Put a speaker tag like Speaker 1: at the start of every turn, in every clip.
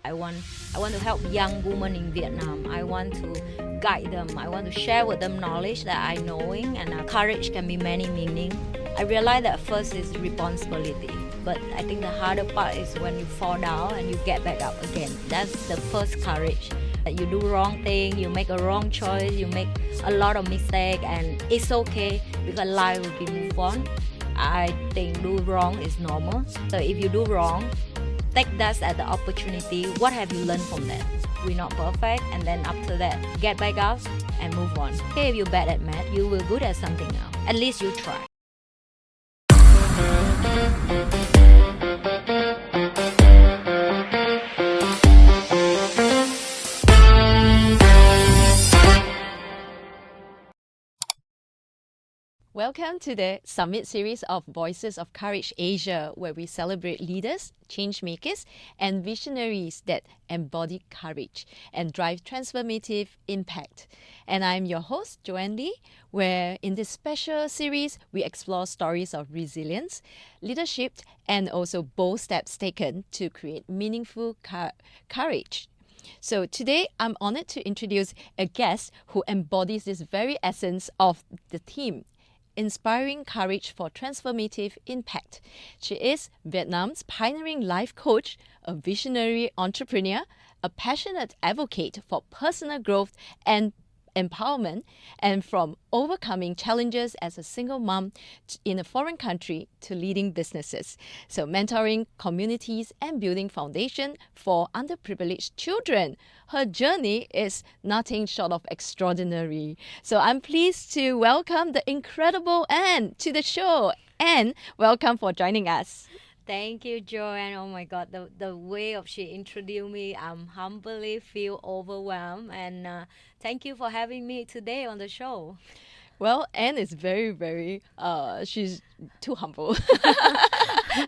Speaker 1: I want to help young women in Vietnam. I want to guide them. I want to share with them knowledge that I knowing, and courage can be many meaning. I realized that first is responsibility, but I think the harder part is when you fall down and you get back up again. That's the first courage. That you do wrong thing, you make a wrong choice, you make a lot of mistake, and it's okay because life will be move on. I think do wrong is normal. So if you do wrong, take that as the opportunity. What have you learned from that? We're not perfect, and then after that, get back up and move on. Okay, if you're bad at math, you will good at something else. At least you try.
Speaker 2: Welcome to the Summit series of Voices of Courage Asia, where we celebrate leaders, changemakers, and visionaries that embody courage and drive transformative impact. And I'm your host, Joanne Lee, where in this special series, we explore stories of resilience, leadership, and also bold steps taken to create meaningful courage. So today, I'm honored to introduce a guest who embodies this very essence of the theme, inspiring courage for transformative impact. She is Vietnam's pioneering life coach, a visionary entrepreneur, a passionate advocate for personal growth and empowerment, and from overcoming challenges as a single mom in a foreign country to leading businesses. So mentoring communities and building foundation for underprivileged children. Her journey is nothing short of extraordinary. So I'm pleased to welcome the incredible Anne to the show. Anne, welcome for joining us.
Speaker 1: Thank you, Joanne. Oh my God, the way of she introduced me, I'm humbly feel overwhelmed, and thank you for having me today on the show.
Speaker 2: Well, Anne is very, very, she's too humble,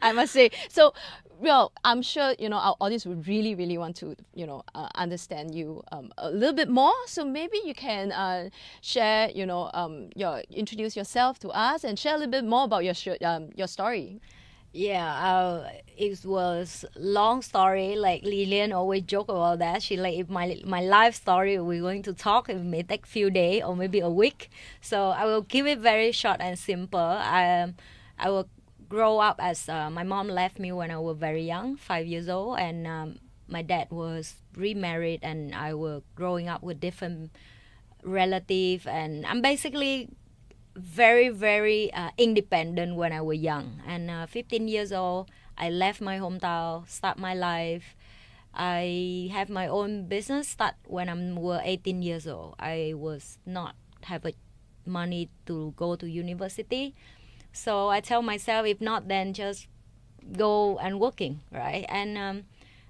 Speaker 2: I must say. So, well, I'm sure, our audience would really, really want to, understand you a little bit more. So maybe you can share, introduce yourself to us and share a little bit more about your story.
Speaker 1: Yeah, it was long story. Like Lillian always joke about that. She like if my life story we're going to talk. It may take few days or maybe a week. So I will keep it very short and simple. I will grow up as my mom left me when I was very young, 5 years old, and my dad was remarried, and I was growing up with different relative, and I'm basically very, very independent when I was young. And 15 years old, I left my hometown, start my life. I have my own business start when I was 18 years old. I was not have a money to go to university. So I tell myself, if not, then just go and working, right? And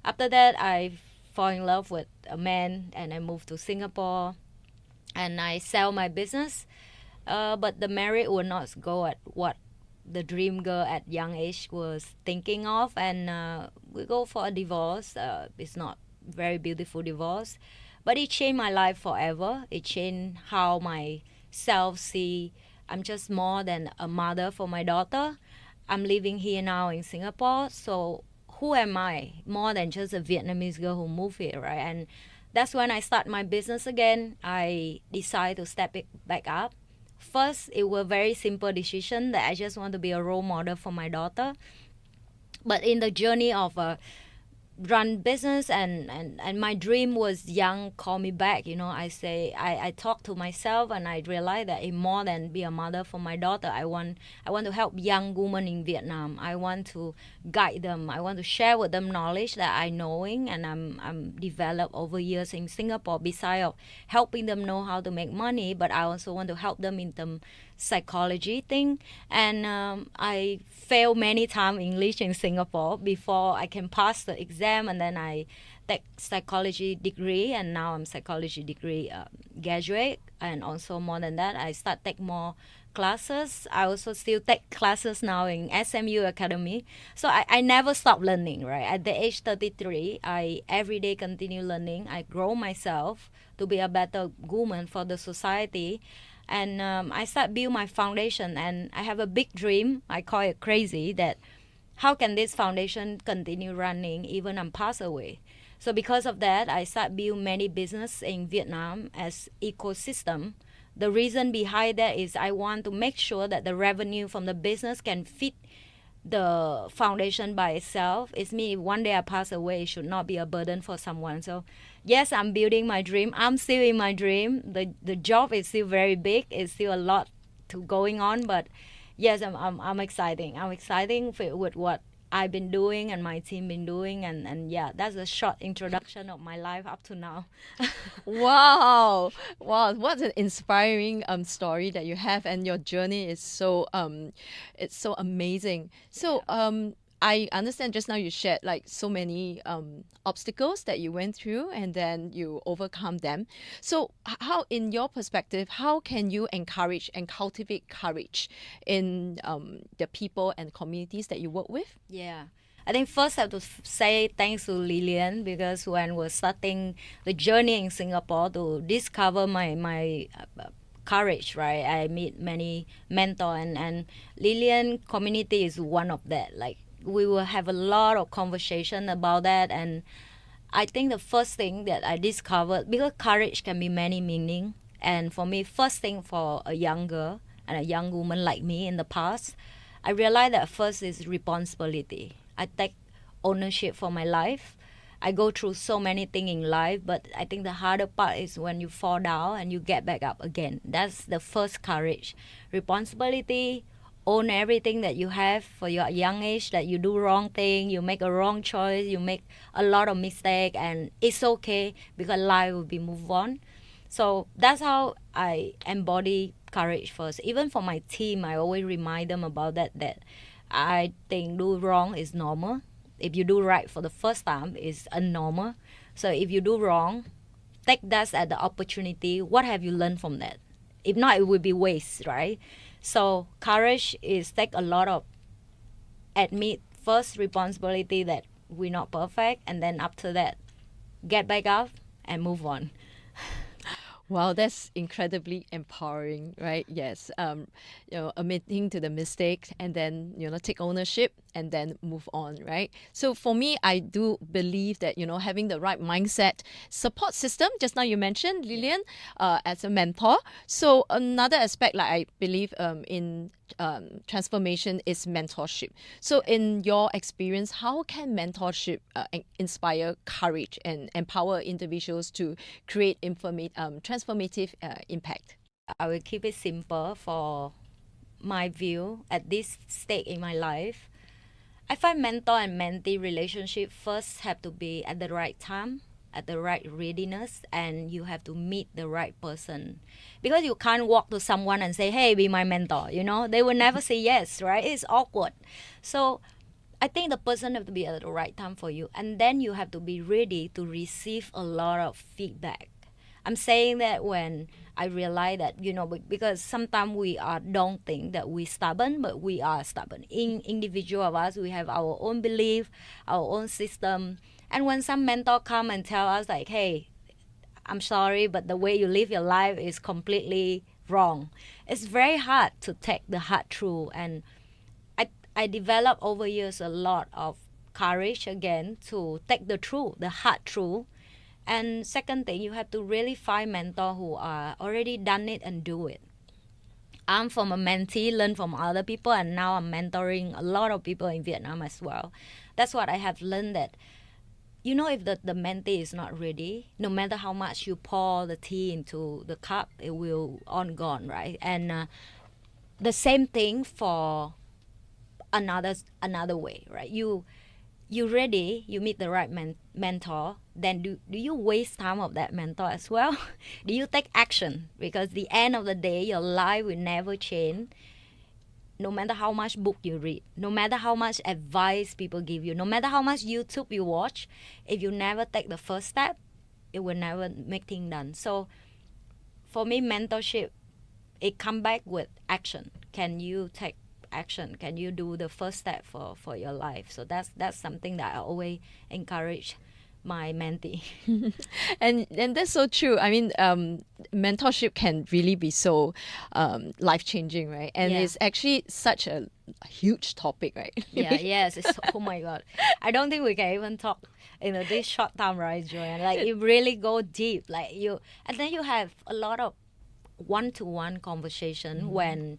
Speaker 1: after that, I fall in love with a man, and I moved to Singapore, and I sell my business. But the marriage would not go at what the dream girl at young age was thinking of, and we go for a divorce. It's not very beautiful divorce, but it changed my life forever. It changed how my self see. I'm just more than a mother for my daughter. I'm living here now in Singapore, so who am I? More than just a Vietnamese girl who moved here, right? And that's when I start my business again. I decide to step it back up. First, it was a very simple decision that I just want to be a role model for my daughter. But in the journey of run business, and my dream was young call me back. I talk to myself, and I realize that in more than be a mother for my daughter, I want to help young women in Vietnam. I want to guide them. I want to share with them knowledge that I knowing, and I'm developed over years in Singapore. Besides of helping them know how to make money, but I also want to help them in the psychology thing. And I failed many times English in Singapore before I can pass the exam, and then I take psychology degree, and now I'm psychology degree graduate. And also more than that, I start take more classes. I also still take classes now in SMU Academy. So I never stop learning, right? At the age 33, I every day continue learning. I grow myself to be a better woman for the society. And I start build my foundation, and I have a big dream. I call it crazy, that how can this foundation continue running even I'm pass away? So because of that, I start build many business in Vietnam as ecosystem. The reason behind that is I want to make sure that the revenue from the business can fit the foundation by itself. It's me. If one day I pass away, it should not be a burden for someone. So, yes, I'm building my dream. I'm still in my dream. The job is still very big. It's still a lot to going on, but yes, I'm exciting. I'm exciting with what I've been doing and my team been doing, and yeah, that's a short introduction of my life up to now.
Speaker 2: Wow. Wow, what an inspiring story that you have, and your journey is so it's so amazing. So I understand just now you shared like so many obstacles that you went through and then you overcome them. So how, in your perspective, how can you encourage and cultivate courage in the people and communities that you work with?
Speaker 1: Yeah. I think first I have to say thanks to Lillian, because when we're starting the journey in Singapore to discover my courage, right? I meet many mentor, and Lillian community is one of that. Like we will have a lot of conversation about that, and I think the first thing that I discovered, because courage can be many meaning, and for me, first thing for a young girl and a young woman like me in the past, I realized that first is responsibility. I take ownership for my life. I go through so many things in life, but I think the harder part is when you fall down and you get back up again. That's the first courage. Responsibility, own everything that you have for your young age, that you do wrong thing, you make a wrong choice, you make a lot of mistake, and it's okay because life will be move on. So that's how I embody courage first. Even for my team, I always remind them about that I think do wrong is normal. If you do right for the first time, is abnormal. So if you do wrong, take that as the opportunity. What have you learned from that? If not, it would be waste, right? So courage is take a lot of admit first responsibility that we're not perfect, and then after that, get back up and move on.
Speaker 2: Wow, that's incredibly empowering, right? Yes. Admitting to the mistake and then, take ownership and then move on, right? So for me, I do believe that, having the right mindset, support system, just now you mentioned, Lillian, as a mentor. So another aspect, like I believe in transformation is mentorship. So in your experience, how can mentorship inspire courage and empower individuals to create transformative impact?
Speaker 1: I will keep it simple for my view at this stage in my life. I find mentor and mentee relationship first have to be at the right time, at the right readiness, and you have to meet the right person. Because you can't walk to someone and say, hey, be my mentor, they will never say yes, right? It's awkward. So I think the person have to be at the right time for you, and then you have to be ready to receive a lot of feedback. I'm saying that when I realize that, because sometimes we don't think that we stubborn, but we are stubborn. In individual of us, we have our own belief, our own system. And when some mentor come and tell us like, hey, I'm sorry, but the way you live your life is completely wrong. It's very hard to take the hard truth. And I developed over years a lot of courage again to take the truth, the hard truth. And second thing, you have to really find mentor who are already done it and do it. I'm from a mentee, learn from other people, and now I'm mentoring a lot of people in Vietnam as well. That's what I have learned, that if the mentee is not ready, no matter how much you pour the tea into the cup, it will on gone, right? And the same thing for another way, right? You ready, you meet the right mentor, then do you waste time of that mentor as well? Do you take action? Because the end of the day, your life will never change, no matter how much book you read, no matter how much advice people give you, no matter how much YouTube you watch. If you never take the first step, it will never make things done. So for me, mentorship, it come back with action. Can you take action? Can you do the first step for your life? So that's something that I always encourage my mentee.
Speaker 2: And that's so true. I mean, mentorship can really be so life changing, right? And
Speaker 1: Yeah.
Speaker 2: it's actually such a huge topic, right?
Speaker 1: Yeah, yes. It's, oh my God. I don't think we can even talk in this short time, right, Joanne? Like it really go deep. Like you, and then you have a lot of one-to-one conversation when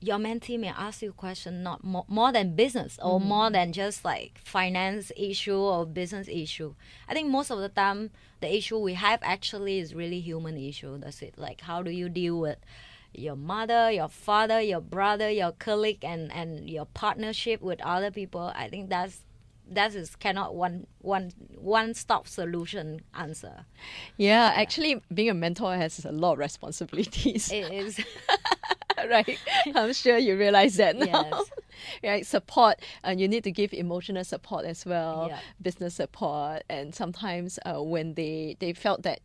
Speaker 1: your mentee may ask you question not more than business or more than just like finance issue or business issue. I think most of the time the issue we have actually is really human issue. That's it. Like how do you deal with your mother, your father, your brother, your colleague, and your partnership with other people. I think that is cannot one stop solution answer.
Speaker 2: Yeah, actually, being a mentor has a lot of responsibilities.
Speaker 1: It is.
Speaker 2: Right? I'm sure you realize that now.
Speaker 1: Yes.
Speaker 2: Right? Support, and you need to give emotional support as well,
Speaker 1: Yeah.
Speaker 2: business support, and sometimes when they felt that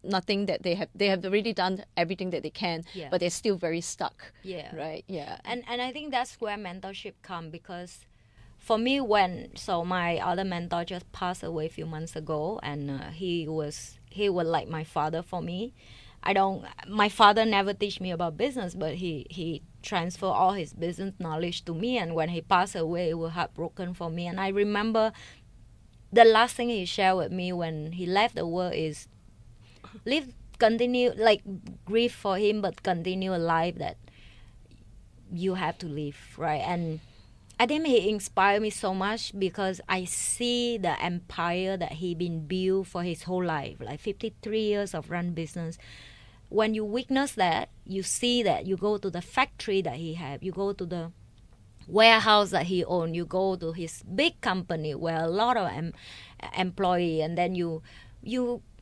Speaker 2: nothing that they have already done everything that they can,
Speaker 1: Yeah.
Speaker 2: but they're still very stuck.
Speaker 1: Yeah.
Speaker 2: Right? Yeah.
Speaker 1: And I think that's where mentorship come, because for me, when so my other mentor just passed away a few months ago, and he was like my father for me. I don't. My father never teach me about business, but he transferred all his business knowledge to me. And when he passed away, it was heartbroken for me. And I remember the last thing he shared with me when he left the world is live, continue, like grieve for him, but continue a life that you have to live, right? And I think he inspired me so much because I see the empire that he been built for his whole life, like 53 years of run business. When you witness that, you see that, you go to the factory that he had, you go to the warehouse that he owned, you go to his big company where a lot of employee, and then you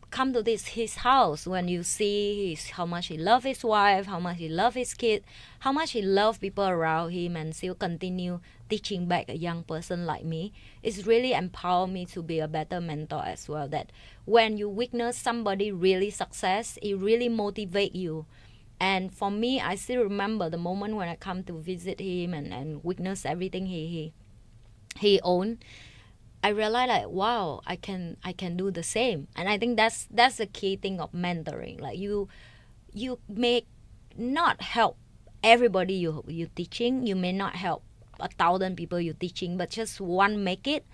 Speaker 1: come to this his house when you see how much he love his wife, how much he love his kid, how much he love people around him, and still continue teaching back a young person like me. It's really empowered me to be a better mentor as well. That when you witness somebody really success, it really motivate you. And for me, I still remember the moment when I come to visit him and witness everything he owned. I realized like, wow, I can do the same. And I think that's the key thing of mentoring. Like you may not help everybody you teaching. You may not help 1,000 people you teaching, but just one make it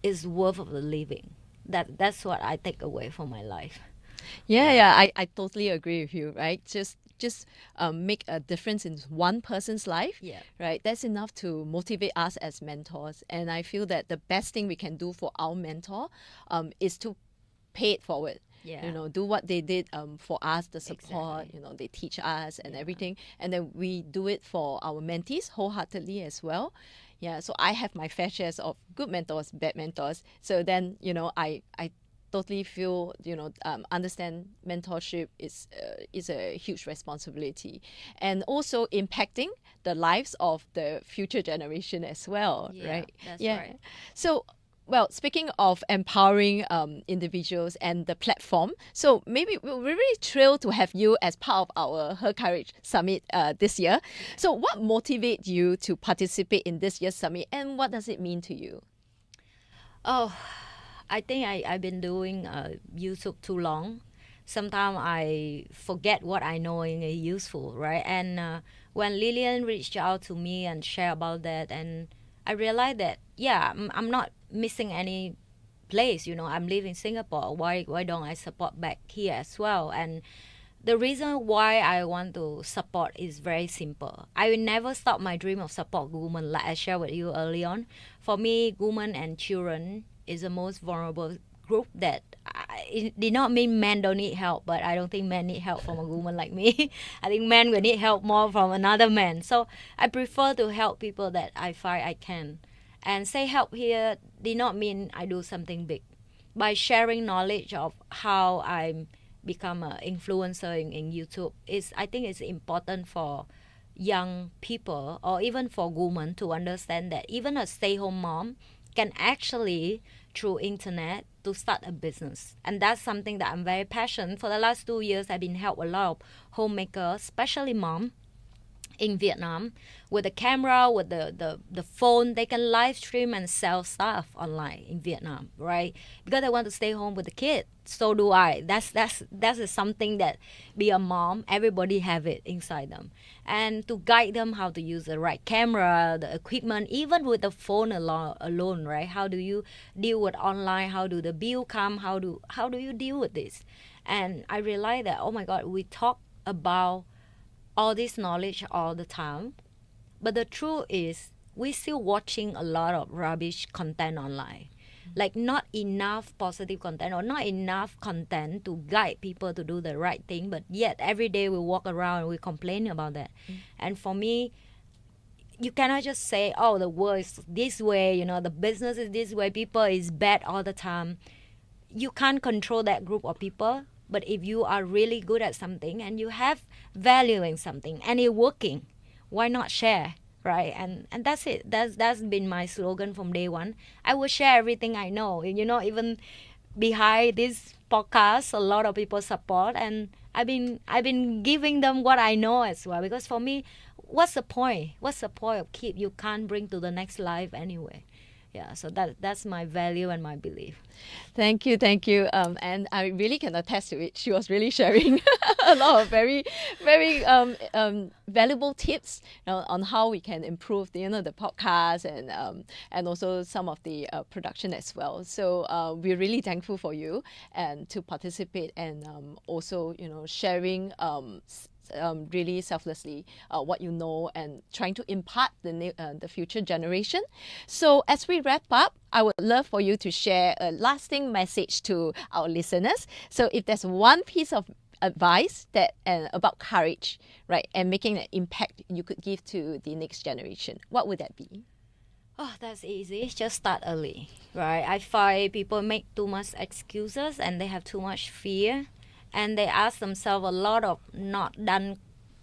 Speaker 1: is worth of the living. That's what I take away from my life.
Speaker 2: Yeah, I totally agree with you, right? Just make a difference in one person's life,
Speaker 1: Yeah.
Speaker 2: right? That's enough to motivate us as mentors. And I feel that the best thing we can do for our mentor is to pay it forward.
Speaker 1: Yeah.
Speaker 2: You know, do what they did for us, the support,
Speaker 1: Exactly.
Speaker 2: you know, they teach us and
Speaker 1: Yeah.
Speaker 2: everything. And then we do it for our mentees wholeheartedly as well. Yeah, so I have my fair shares of good mentors, bad mentors. So then, I totally feel understand mentorship is a huge responsibility, and also impacting the lives of the future generation as well.
Speaker 1: Yeah,
Speaker 2: right?
Speaker 1: that's
Speaker 2: Yeah.
Speaker 1: right.
Speaker 2: So, well, speaking of empowering individuals and the platform, so maybe we're really thrilled to have you as part of our Her Courage Summit this year. So what motivates you to participate in this year's summit, and what does it mean to you?
Speaker 1: Oh, I think I've been doing YouTube too long. Sometimes I forget what I know is useful, right? And when Lillian reached out to me and shared about that, and I realized that, yeah, I'm not missing any place. I'm living in Singapore. Why don't I support back here as well? And the reason why I want to support is very simple. I will never stop my dream of support women, like I shared with you early on. For me, women and children is the most vulnerable group that it did not mean men don't need help, but I don't think men need help from a woman like me. I think men will need help more from another man. So I prefer to help people that I find I can. And say help here did not mean I do something big. By sharing knowledge of how I'm become an influencer in YouTube, is I think it's important for young people or even for women to understand that even a stay-home mom can actually through internet to start a business. And that's something that I'm very passionate. For the last 2 years I've been help a lot of homemakers, especially mom, in Vietnam with the camera, with the phone. They can live stream and sell stuff online in Vietnam, right? Because they want to stay home with the kid. So do I. That's is something that be a mom, everybody have it inside them. And to guide them how to use the right camera, the equipment, even with the phone alone, right? How do you deal with online? How do the bill come? How do you deal with this? And I realized that, oh my God, we talk about all this knowledge all the time. But the truth is, we're still watching a lot of rubbish content online. Like, not enough positive content or not enough content to guide people to do the right thing. But yet, every day we walk around and we complain about that. And for me, you cannot just say, oh, the world is this way, the business is this way, people is bad all the time. You can't control that group of people. But if you are really good at something and you have value in something and it's working, why not share, right? And that's it. That's been my slogan from day one. I will share everything I know. Even behind this podcast, a lot of people support, and I've been giving them what I know as well. Because for me, what's the point? What's the point of keep you can't bring to the next life anyway? Yeah, so that's my value and my belief.
Speaker 2: Thank you, thank you. And I really can attest to it. She was really sharing a lot of very, very valuable tips, on how we can improve the podcast and also some of the production as well. So we're really thankful for you and to participate and also sharing. Really selflessly what you know and trying to impart the future generation. So as we wrap up, I would love for you to share a lasting message to our listeners. So if there's one piece of advice that about courage, right, and making an impact you could give to the next generation, what would that be?
Speaker 1: Oh, that's easy. Just start early, right? I find people make too much excuses and they have too much fear, and they ask themselves a lot of not done.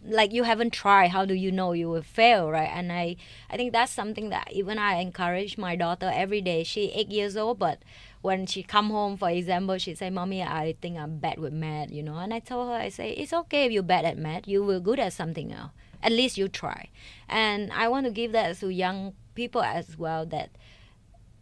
Speaker 1: Like, you haven't tried, how do you know you will fail, right? And I think that's something that even I encourage my daughter every day. She 8 years old, but when she come home, for example, she say, "Mommy, I think I'm bad with math." And I told her, I say, it's okay if you're bad at math. You will good at something else. At least you try. And I want to give that to young people as well, that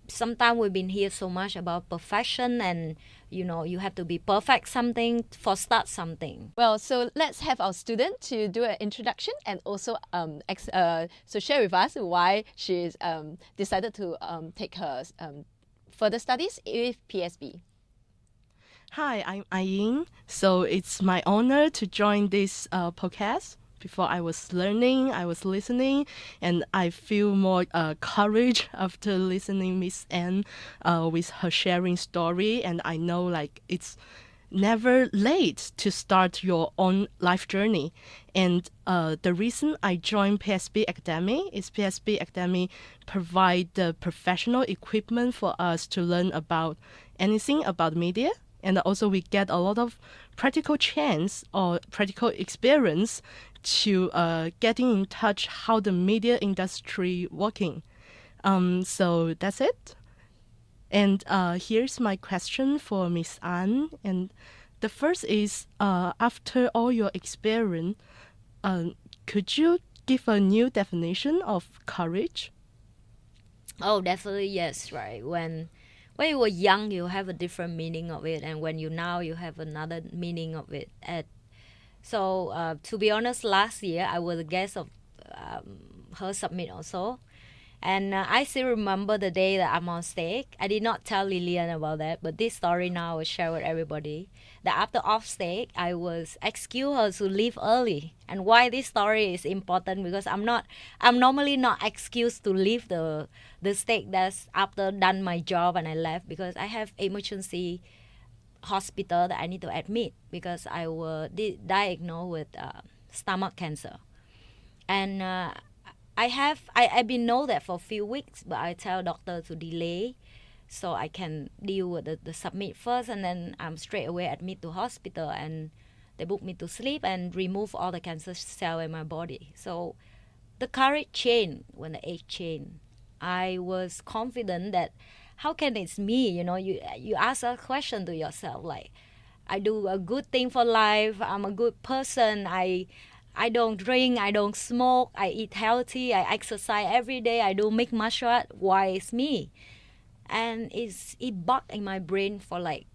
Speaker 1: sometimes we've been here so much about perfection, and you have to be perfect something for start something.
Speaker 2: Well, so let's have our student to do an introduction and also so share with us why she's decided to take her further studies with PSB.
Speaker 3: Hi, I'm Ayin. So it's my honor to join this podcast. Before I was learning, I was listening, and I feel more courage after listening Miss Anne with her sharing story. And I know it's never late to start your own life journey. And the reason I joined PSB Academy is PSB Academy provide the professional equipment for us to learn about anything about media. And also we get a lot of practical chance or practical experience to getting in touch how the media industry working. So that's it. And here's my question for Miss Anne. And the first is, after all your experience, could you give a new definition of courage?
Speaker 1: Oh, definitely yes, right. When you were young, you have a different meaning of it, and when you have another meaning of it. So to be honest, last year I was a guest of her summit also. And I still remember the day that I'm on stage. I did not tell Lillian about that, but this story now I will share with everybody. That after off stage, I was excuse her to leave early. And why this story is important, because I'm normally not excused to leave the stage that's after done my job and I left, because I have emergency hospital that I need to admit because I was diagnosed with stomach cancer. And I've been know that for a few weeks, but I tell doctor to delay so I can deal with the submit first, and then I'm straight away admit to hospital, and they book me to sleep and remove all the cancer cell in my body. So the courage changed when the age changed. I was confident that how can it's me? You ask a question to yourself like, I do a good thing for life. I'm a good person. I don't drink, I don't smoke, I eat healthy, I exercise every day, I do make martial art. Why it's me? And it bugged in my brain for like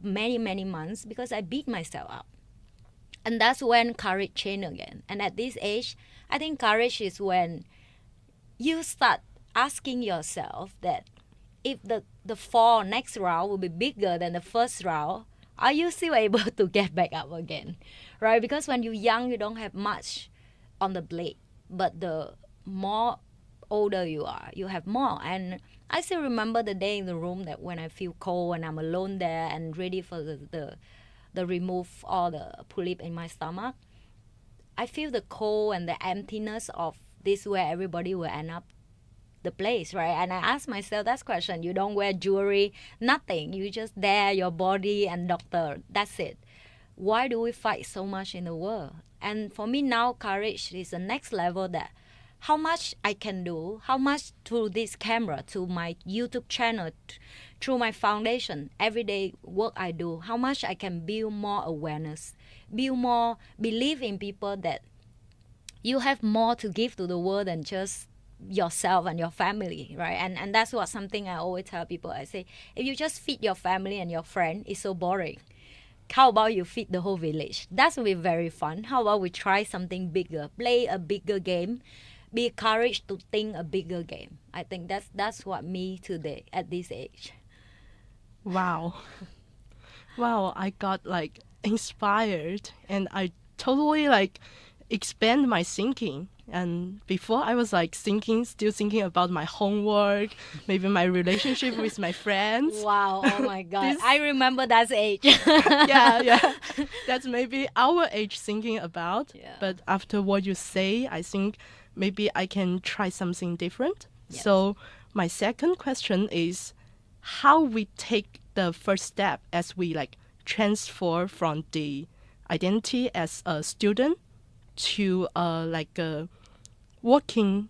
Speaker 1: many months because I beat myself up. And that's when courage changed again. And at this age, I think courage is when you start asking yourself that if the fall next round will be bigger than the first round, are you still able to get back up again? Right? Because when you're young, you don't have much on the blade. But the more older you are, you have more. And I still remember the day in the room that when I feel cold and I'm alone there and ready for the remove all the polyp in my stomach, I feel the cold and the emptiness of this where everybody will end up the place, right? And I ask myself that question. You don't wear jewelry, nothing. You just there, your body and doctor. That's it. Why do we fight so much in the world? And for me now, courage is the next level that how much I can do, how much through this camera, to my YouTube channel, through my foundation, everyday work I do, how much I can build more awareness, build more belief in people that you have more to give to the world than just yourself and your family, right? And that's what something I always tell people. I say, if you just feed your family and your friend, it's so boring. How about you feed the whole village? That will be very fun. How about we try something bigger, play a bigger game, be courage to think a bigger game. I think that's what me today at this age.
Speaker 3: Wow. Wow, I got like inspired and I totally like expand my thinking. And before I was like still thinking about my homework, maybe my relationship with my friends.
Speaker 1: Wow, oh my God.
Speaker 3: This-
Speaker 1: I remember that age.
Speaker 3: yeah. That's maybe our age thinking about.
Speaker 1: Yeah.
Speaker 3: But after what you say, I think maybe I can try something different.
Speaker 1: Yes.
Speaker 3: So my second question is how we take the first step as we like transfer from the identity as a student to like a working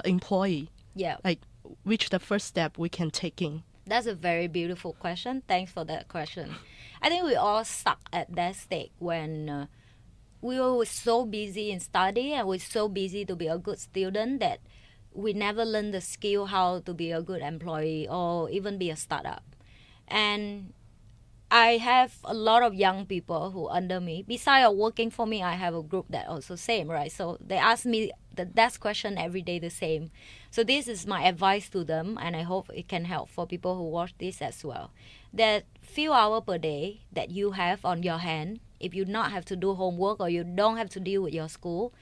Speaker 3: employee.
Speaker 1: Yeah.
Speaker 3: Like which the first step we can take in.
Speaker 1: That's a very beautiful question. Thanks for that question. I think we all stuck at that stage when we were so busy in study and we're so busy to be a good student that we never learn the skill how to be a good employee or even be a startup. And I have a lot of young people who under me. Besides working for me, I have a group that also same, right? So they ask me that question every day the same. So this is my advice to them, and I hope it can help for people who watch this as well. That few hours per day that you have on your hand, if you not have to do homework or you don't have to deal with your school,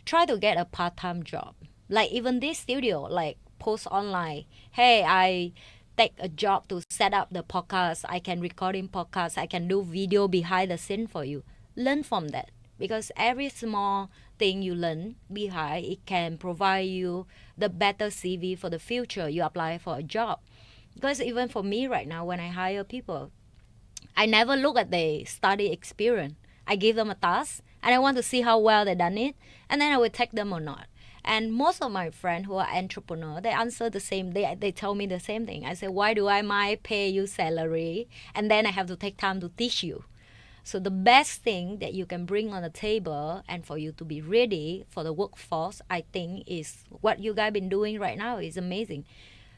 Speaker 1: try to get a part-time job. Like even this studio, like post online. Hey, I take a job to set up the podcast. I can record in podcasts. I can do video behind the scene for you. Learn from that because every small thing you learn behind, it can provide you the better CV for the future. You apply for a job. Because even for me right now, when I hire people, I never look at the study experience. I give them a task and I want to see how well they done it, and then I will take them or not. And most of my friends who are entrepreneurs, they answer the same. They tell me the same thing. I say, why do I might pay you salary and then I have to take time to teach you? So the best thing that you can bring on the table and for you to be ready for the workforce, I think, is what you guys been doing right now is amazing.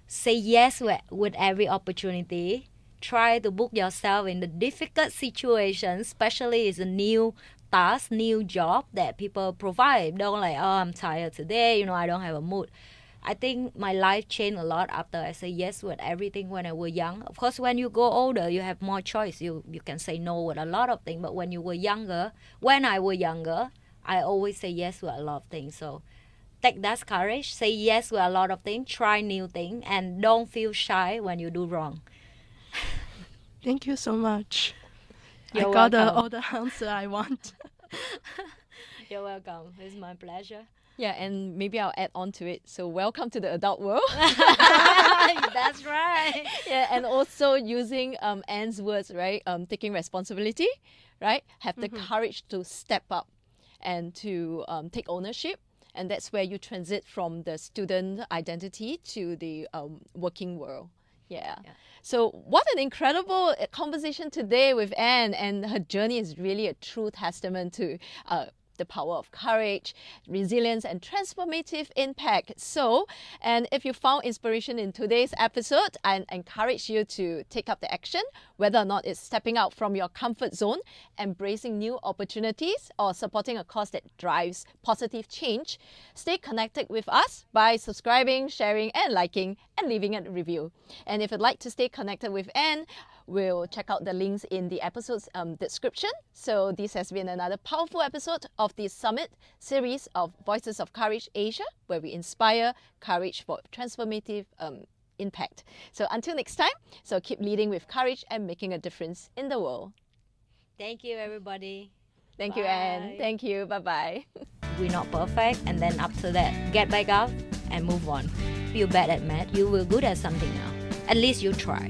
Speaker 1: Say yes with every opportunity. Try to book yourself in the difficult situations, especially is a new task, new job that people provide. Don't like, oh, I'm tired today, I don't have a mood. I think my life changed a lot after I say yes with everything when I was young. Of course, when you go older, you have more choice. You can say no with a lot of things. But when you were younger, when I was younger, I always say yes with a lot of things. So take that courage, say yes with a lot of things, try new things, and don't feel shy when you do wrong.
Speaker 3: Thank you so much.
Speaker 1: You're
Speaker 3: I got
Speaker 1: welcome.
Speaker 3: all the answer I want.
Speaker 1: You're welcome. It's my pleasure.
Speaker 2: Yeah, and maybe I'll add on to it. So welcome to the adult world.
Speaker 1: That's right.
Speaker 2: Yeah, and also using Anne's words, right? Taking responsibility, right? Have the courage to step up and to take ownership. And that's where you transit from the student identity to the working world. Yeah. So what an incredible conversation today with Anne, and her journey is really a true testament to the power of courage, resilience, and transformative impact. So, and if you found inspiration in today's episode, I encourage you to take up the action, whether or not it's stepping out from your comfort zone, embracing new opportunities, or supporting a cause that drives positive change. Stay connected with us by subscribing, sharing, and liking, and leaving a review. And if you'd like to stay connected with Anne, we'll check out the links in the episode's description. So this has been another powerful episode of the Summit series of Voices of Courage Asia, where we inspire courage for transformative impact. So until next time, so keep leading with courage and making a difference in the world.
Speaker 1: Thank you, everybody.
Speaker 2: Thank you, Anne. Thank you. Bye-bye.
Speaker 1: We're not perfect, and then after that, get back up and move on. Feel bad at math, you will good at something now. At least you try.